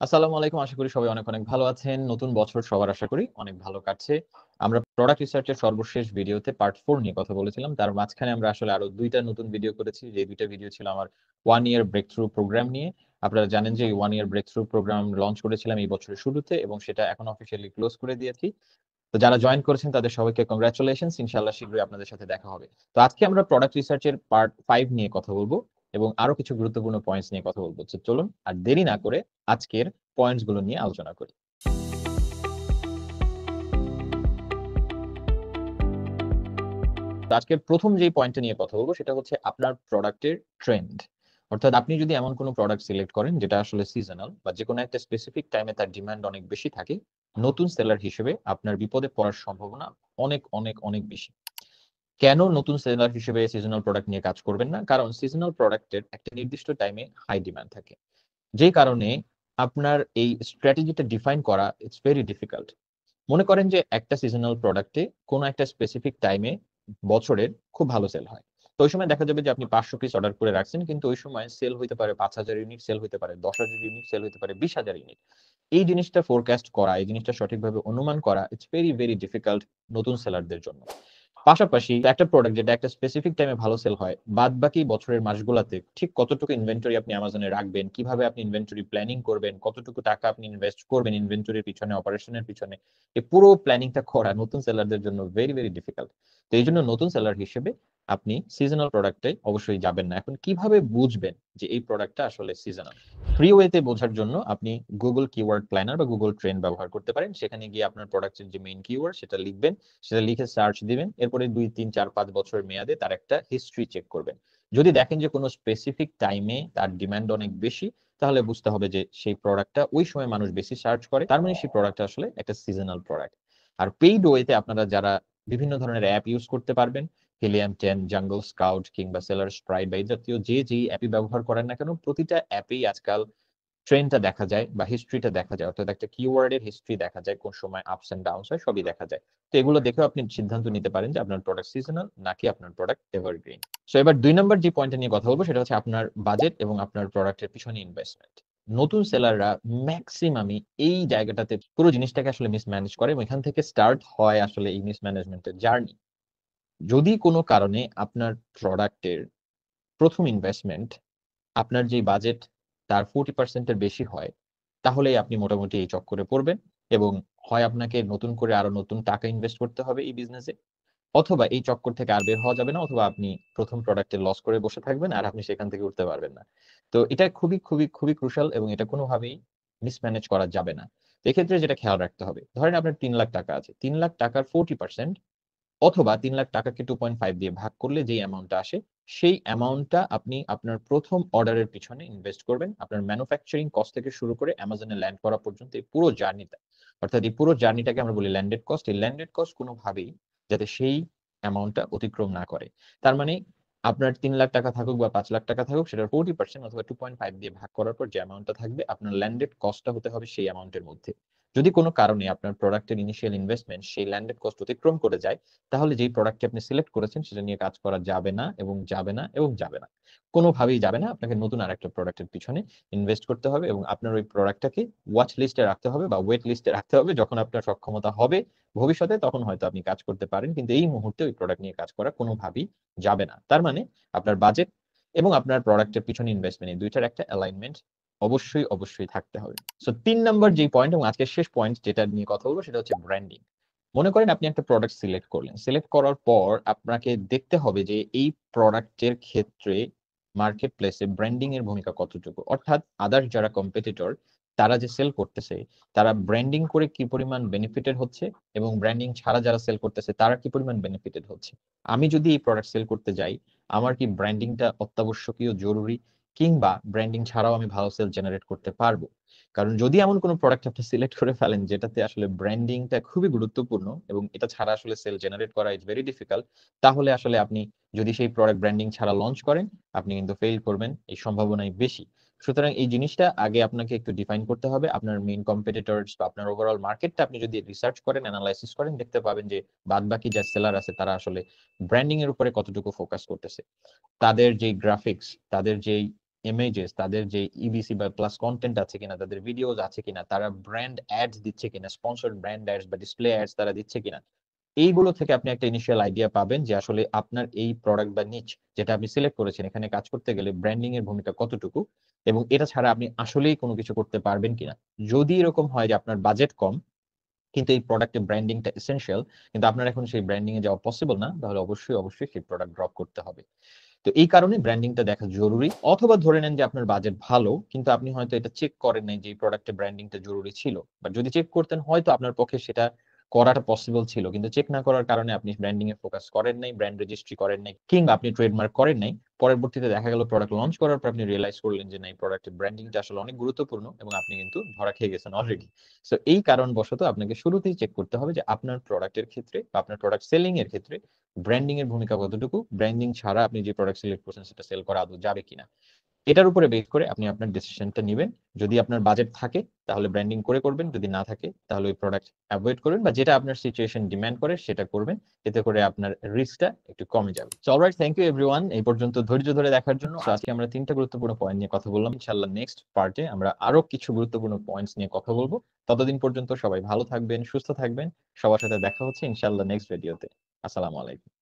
আসসালামু আলাইকুম। আশা করি সবাই অনেক, অনেক ভালো আছেন। নতুন বছর সবার আশা করি অনেক ভালো কাটছে। আমরা প্রোডাক্ট রিসার্চ এর সর্বশেষ ভিডিওতে পার্ট 4 নিয়ে কথা বলেছিলাম। তার মাঝখানে আমরা আসলে আরো ২ টা নতুন ভিডিও করেছি। যে ২ টা ভিডিও ছিল আমার 1 ইয়ার ব্রেক থ্রু প্রোগ্রাম নিয়ে। আপনারা জানেন যে এই 1 ইয়ার ব্রেক থ্রু প্রোগ্রাম লঞ্চ করেছিলাম এই বছরের শুরুতে এবং সেটা এখন অফিসিয়ালি ক্লোজ করে দিয়েছি। তো যারা জয়েন করেছেন তাদের সবাইকে কংগ্রাচুলেশনস। ইনশাআল্লাহ শীঘ্রই আপনাদের সাথে দেখা হবে। তো আজকে আমরা প্রোডাক্ট রিসার্চ এর পার্ট 5 নিয়ে কথা বলব এবং আরো কিছু গুরুত্বপূর্ণ পয়েন্টস নিয়ে কথা বলব। তো চলুন আর দেরি না করে আজকের পয়েন্টস গুলো নিয়ে আলোচনা করি। তো আজকের ১ম যেই পয়েন্টটা নিয়ে কথা বলব সেটা হচ্ছে আপনার প্রোডাক্টের ট্রেন্ড। অর্থাৎ আপনি যদি এমন কোনো প্রোডাক্ট সিলেক্ট করেন যেটা আসলে সিজনাল বা যেকোনো একটা স্পেসিফিক টাইমে তার ডিমান্ড অনেক বেশি থাকে, নতুন সেলার হিসেবে আপনার বিপদে পড়ার সম্ভাবনা অনেক, অনেক, অনেক বেশি। কেন নতুন সেলার হিসেবে সিজনাল প্রোডাক্ট নিয়ে কাজ করবেন না? কারণ সিজনাল প্রোডাক্টের একটা নির্দিষ্ট টাইমে হাই ডিমান্ড থাকে। যেই কারণে আপনার এই স্ট্র্যাটেজিটা ডিফাইন করা ইটস ভেরি ডিফিকাল্ট। মনে করেন যে একটা সিজনাল প্রোডাক্টে কোনো একটা স্পেসিফিক টাইমে বছরের খুব ভালো সেল হয়। তো ওই সময় দেখা যাবে যে আপনি ৫০০ পিস অর্ডার করে রাখছেন কিন্তু ওই সময় সেল হইতে পারে ৫,০০০ ইউনিট, সেল হইতে পারে ১০,০০০ ইউনিট, সেল হইতে পারে ২০,০০০ ইউনিট। এই জিনিসটা ফোরকাস্ট করা, এই জিনিসটা সঠিকভাবে অনুমান করা ইটস ভেরি, ভেরি ডিফিকাল্ট নতুন সেলারদের জন্য। পাশাপাশি একটা প্রোডাক্ট যেটা একটা স্পেসিফিক টাইমে ভালো সেল হয়, বাদবাকি বছরের মাসগুলাতে ঠিক কতটুকু ইনভেন্টরি আপনি Amazon এ রাখবেন, কিভাবে আপনি ইনভেন্টরি প্ল্যানিং করবেন, কতটুকু টাকা আপনি ইনভেস্ট করবেন ইনভেন্টরির পিছনে, অপারেশনের পিছনে, এই পুরো প্ল্যানিংটা করা নতুন সেলারদের জন্য ভেরি, ভেরি ডিফিকাল্ট। তো এইজন্য নতুন সেলার হিসেবে আপনি সিজনাল প্রোডাক্টে অবশ্যই যাবেন না। এখন কিভাবে বুঝবেন যে এই প্রোডাক্টটা আসলে সিজনাল? ফ্রি ওয়েতে বোঝার জন্য আপনি Google কিওয়ার্ড প্ল্যানার বা Google ট্রেন্ড ব্যবহার করতে পারেন। সেখানে গিয়ে আপনার প্রোডাক্টের যে মেইন কিওয়ার্ড সেটা লিখবেন। সেটা লিখে সার্চ দিবেন। এরপরে ২, ৩, ৪, ৫ বছরের মেয়াদে তার একটা হিস্ট্রি চেক করবেন। যদি দেখেন যে কোনো স্পেসিফিক টাইমে তার ডিমান্ড অনেক বেশি, তাহলে বুঝতে হবে যে সেই প্রোডাক্টটা ওই সময় মানুষ বেশি সার্চ করে। তার মানে সেই প্রোডাক্টটা আসলে একটা সিজনাল প্রোডাক্ট। আর পেইড ওয়েতে আপনারা যারা বিভিন্ন ধরনের অ্যাপ ইউজ করতে পারবেন, Helium 10, Jungle Scout কিংবা Seller Sprite বা এই জাতীয় যেই অ্যাপই ব্যবহার করেন না কেন, প্রতিটা অ্যাপেই আজকাল ট্রেন্ডটা দেখা যায় বা হিস্ট্রিটা দেখা যায়। অর্থাৎ একটা কিওয়ার্ডের হিস্ট্রি দেখা যায়, কোন সময় আপস অ্যান্ড ডাউনস হয় সবই দেখা যায়। তো এগুলো দেখেও আপনি সিদ্ধান্ত নিতে পারেন যে আপনার প্রোডাক্ট সিজনাল নাকি আপনার প্রোডাক্ট এভারগ্রিন। সো এবার ২ নাম্বার যে পয়েন্টটা নিয়ে কথা বলব সেটা হচ্ছে আপনার বাজেট এবং আপনার প্রোডাক্টের পিছনে ইনভেস্টমেন্ট। নতুন সেলাররা মেক্সিমামই এই জায়গাটাতে পুরো জিনিসটাকে আসলে মিসম্যানেজ করে এবং এখান থেকে স্টার্ট হয় আসলে এই মিসম্যানেজমেন্টের জার্নি। যদি কোনো কারণে আপনার প্রোডাক্টের ১ম ইনভেস্টমেন্ট আপনার যেই বাজেট তার 40% এর বেশি হয়, তাহলেই আপনি মোটামুটি এই চক্করে পড়বেন এবং হয় আপনাকে নতুন করে আরো নতুন টাকা ইনভেস্ট করতে হবে এই বিজনেসে, অথবা এই চক্কর থেকে আর বের হওয়া যাবে না, অথবা আপনি ১ম প্রোডাক্টে লস করে বসে থাকবেন আর আপনি সেখান থেকে উঠতে পারবেন না। তো এটা খুবই, খুবই, খুবই ক্রুশাল এবং এটা কোনোভাবেই মিসম্যানেজ করা যাবে না। তো এক্ষেত্রে যেটা খেয়াল রাখতে হবে, ধরেন আপনার ৳৩,০০,০০০ আছে। ৳৩,০০,০০০ র 40% অথবা ৳৩,০০,০০০ কে 2.5 দিয়ে ভাগ করলে যেই অ্যামাউন্টটা আসে, সেই অ্যামাউন্টটা আপনি আপনার ১ম অর্ডারের পিছনে ইনভেস্ট করবেন। আপনার ম্যানুফ্যাকচারিং কস্ট থেকে শুরু করে Amazon এ ল্যান্ড করা পর্যন্ত এই পুরো জার্নিটা। অর্থাৎ এই পুরো জার্নিটাকে আমরা বলি ল্যান্ডেড কস্ট। এই ল্যান্ডেড কস্ট কোনোভাবেই যাতে সেই অ্যামাউন্টটা অতিক্রম না করে। তার মানে আপনার ৳৩,০০,০০০ থাকুক বা ৳৫,০০,০০০ থাকুক সেটার 40% অথবা 2.5 দিয়ে ভাগ করার পর যে অ্যামাউন্টটা থাকবে আপনার ল্যান্ডেড কস্টটা হতে হবে সেই অ্যামাউন্টের মধ্যে। যদি কোনো কারণে আপনার প্রোডাক্টের ইনিশিয়াল ইনভেস্টমেন্ট সেই ল্যান্ডেড কস্ট অতিক্রম করে যায়, তাহলে যেই প্রোডাক্টটি আপনি সিলেক্ট করেছেন সেটা নিয়ে কাজ করা যাবে না এবং যাবে না এবং যাবে না। কোনোভাবেই যাবে না। আপনাকে নতুন আরেকটা প্রোডাক্টের পিছনে ইনভেস্ট করতে হবে এবং আপনার ওই প্রোডাক্টটাকে ওয়াচ লিস্টে রাখতে হবে বা ওয়েট লিস্টে রাখতে হবে। যখন আপনার সক্ষমতা হবে ভবিষ্যতে তখন হয়তো আপনি কাজ করতে পারেন। কিন্তু এই মুহূর্তে ওই প্রোডাক্ট নিয়ে কাজ করা কোনোভাবেই যাবে না। তার মানে আপনার বাজেট এবং আপনার প্রোডাক্টের পিছনে ইনভেস্টমেন্ট এই ২ টার একটা অ্যালাইনমেন্ট অবশ্যই, অবশ্যই থাকতে হবে। সো ৩ নাম্বার যেই পয়েন্ট এবং আজকের শেষ পয়েন্ট যেটা নিয়ে কথা বলব সেটা হচ্ছে ব্র্যান্ডিং। মনে করেন আপনি একটা প্রোডাক্ট সিলেক্ট করলেন। সিলেক্ট করার পর আপনাকে দেখতে হবে যে এই প্রোডাক্টের ক্ষেত্রে মার্কেট প্লেসে ব্র্যান্ডিং এর ভূমিকা কতটুকু? অর্থাৎ আদার্স যারা কম্পিটিটর তারা যে সেল করতেছে, তারা ব্র্যান্ডিং করে কি পরিমাণ বেনিফিটেড হচ্ছে এবং ব্র্যান্ডিং ছাড়া যারা সেল করতেছে তারা কি পরিমাণ বেনিফিটেড হচ্ছে। আমি যদি এই প্রোডাক্ট সেল করতে যাই, আমার কি ব্র্যান্ডিংটা অত্যাবশ্যকীয় জরুরি? কিংবা ব্র্যান্ডিং ছাড়াও আমি ভালো সেল জেনারেট করতে পারবো? কারণ যদি এমন কোন প্রোডাক্ট আপনি সিলেক্ট করে ফেলেন যেটাতে আসলে ব্র্যান্ডিংটা খুবই গুরুত্বপূর্ণ এবং এটা ছাড়া আসলে সেল জেনারেট করা ইজ ভেরি ডিফিকাল্ট, তাহলে আসলে আপনি যদি সেই প্রোডাক্ট ব্র্যান্ডিং ছাড়া লঞ্চ করেন, আপনি কিন্তু ফেইল করবেন। এই সম্ভাবনাই বেশি। সুতরাং এই জিনিসটা আগে আপনাকে একটু ডিফাইন করতে হবে। আপনার মেইন কম্পিটিটরস বা আপনার ওভারঅল মার্কেটটা আপনি যদি রিসার্চ করেন, এনালাইসিস করেন, দেখতে পাবেন যে বাদবাকি যা সেলার আছে তারা আসলে ব্র্যান্ডিং এর উপরে কতটুকু ফোকাস করতেছে। তাদের যেই গ্রাফিক্স, তাদের যেই ইমেজেস, তাদের যে ইবিসি বা প্লাস কন্টেন্ট আছে কিনা, তাদের ভিডিওস আছে কিনা, তারা ব্র্যান্ড অ্যাডস দিচ্ছে কিনা, স্পন্সরড ব্র্যান্ড অ্যাডস বা ডিসপ্লে অ্যাডস তারা দিচ্ছে কিনা, এইগুলো থেকে আপনি একটা ইনিশিয়াল আইডিয়া পাবেন যে আসলে আপনার এই প্রোডাক্ট বা নিচ যেটা আপনি সিলেক্ট করেছেন এখানে কাজ করতে গেলে ব্র্যান্ডিং এর ভূমিকা কতটুকু, এবং এটা ছাড়া আপনি আসলেই কোনো কিছু করতে পারবেন কিনা। যদি এরকম হয় যে আপনার বাজেট কম কিন্তু এই প্রোডাক্টের ব্র্যান্ডিংটা এসেনশিয়াল, কিন্তু আপনার এখন সেই ব্র্যান্ডিং এ যাওয়া পসিবল না, তাহলে অবশ্যই সেই প্রোডাক্ট ড্রপ করতে হবে। তো এই কারণে ব্র্যান্ডিংটা দেখা জরুরি। অথবা ধরে নেন যে আপনার বাজেট ভালো কিন্তু আপনি হয়তো এটা চেক করেন নাই যে এই প্রোডাক্টের ব্র্যান্ডিংটা জরুরি ছিল, বা যদি চেক করতেন হয়তো আপনার পক্ষে সেটা করাটা পসিবল ছিল, কিন্তু চেক না করার কারণে আপনি ব্র্যান্ডিং এ ফোকাস করেন নাই, ব্র্যান্ড রেজিস্ট্রি করেন নাই, কিংবা আপনি ট্রেডমার্ক করেন নাই। পরবর্তীতে দেখা গেল প্রোডাক্ট লঞ্চ করার পর আপনি রিয়ালাইজ করলেন যে না, এই প্রোডাক্টের ব্র্যান্ডিংটা আসলে অনেক গুরুত্বপূর্ণ এবং আপনি কিন্তু ধরা খেয়ে গেছেন অলরেডি। সো এই কারণবশত আপনাকে শুরুতেই চেক করতে হবে যে আপনার প্রোডাক্টের ক্ষেত্রে বা আপনার প্রোডাক্ট সেলিং এর ক্ষেত্রে ব্র্যান্ডিং এর ভূমিকা কতটুকু, ব্র্যান্ডিং ছাড়া আপনি যে প্রোডাক্ট সিলেক্ট করছেন সেটা সেল করা আদৌ যাবে কিনা। এটার উপরে বেস করে আপনি আপনার ডিসিশনটা নিবেন। যদি আপনার বাজেট থাকে তাহলে ব্র্যান্ডিং করে করবেন, যদি না থাকে তাহলে ওই প্রোডাক্ট অ্যাভয়েড করবেন, বা যেটা আপনার সিচুয়েশন ডিমান্ড করে সেটা করবেন। এতে করে আপনার রিস্কটা একটু কমে যাবে। So alright, thank you everyone এই পর্যন্ত ধৈর্য ধরে দেখার জন্য। সো আজকে আমরা 3টা গুরুত্বপূর্ণ পয়েন্ট নিয়ে কথা বললাম। ইনশাআল্লাহ নেক্সট পার্টে আমরা আরো কিছু গুরুত্বপূর্ণ পয়েন্টস নিয়ে কথা বলবো। ততদিন পর্যন্ত সবাই ভালো থাকবেন, সুস্থ থাকবেন। সবার সাথে দেখা হচ্ছে ইনশাআল্লাহ নেক্সট ভিডিওতে। আসসালামু আলাইকুম।